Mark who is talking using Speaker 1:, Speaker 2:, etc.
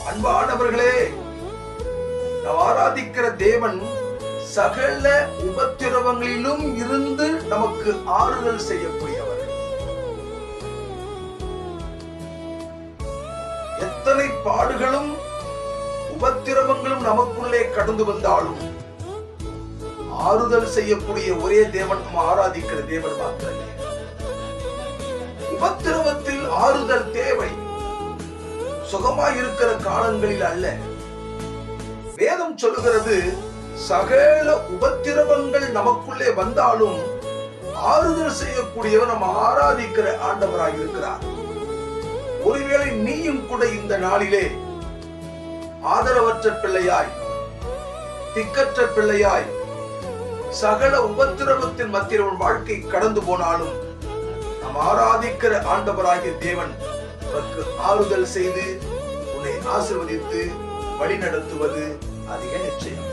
Speaker 1: அன்பானவர்களே, நாம் ஆராதிக்கிற தேவன் சகல உபத்திரவங்களிலும் இருந்து நமக்கு ஆறுதல் செய்யக்கூடியவர். எத்தனை பாடுகளும் உபத்திரவங்களும் நமக்குள்ளே கடந்து வந்தாலும் ஆறுதல் செய்யக்கூடிய ஒரே தேவன் நம்ம ஆராதிக்கிற தேவன் மாத்திரமே. உபத்திரவத்தில் ஆறுதல் தேவை, சுகமாயிருக்கிற காலங்களில் அல்ல. வேதம் சொல்லுகிறது, சகல உபத்திரவங்கள் நமக்குள்ளே வந்தாலும் ஆறுதல் செய்யக்கூடியவர் நம்ம ஆராதிக்கிற ஆண்டவராக இருக்கிறார். ஒருவேளை நீயும் கூட இந்த நாளிலே ஆதரவற்ற பிள்ளையாய், திக்கற்ற பிள்ளையாய், சகல உபத்திரவத்தின் மத்தியில் உன் வாழ்க்கை கடந்து போனாலும் நாம் ஆராதிக்கிற ஆண்டவராகிய தேவன் உனக்கு ஆறுதல் செய்து உன்னை ஆசீர்வதித்து வழி நடத்துவது அதிக நிச்சயம்.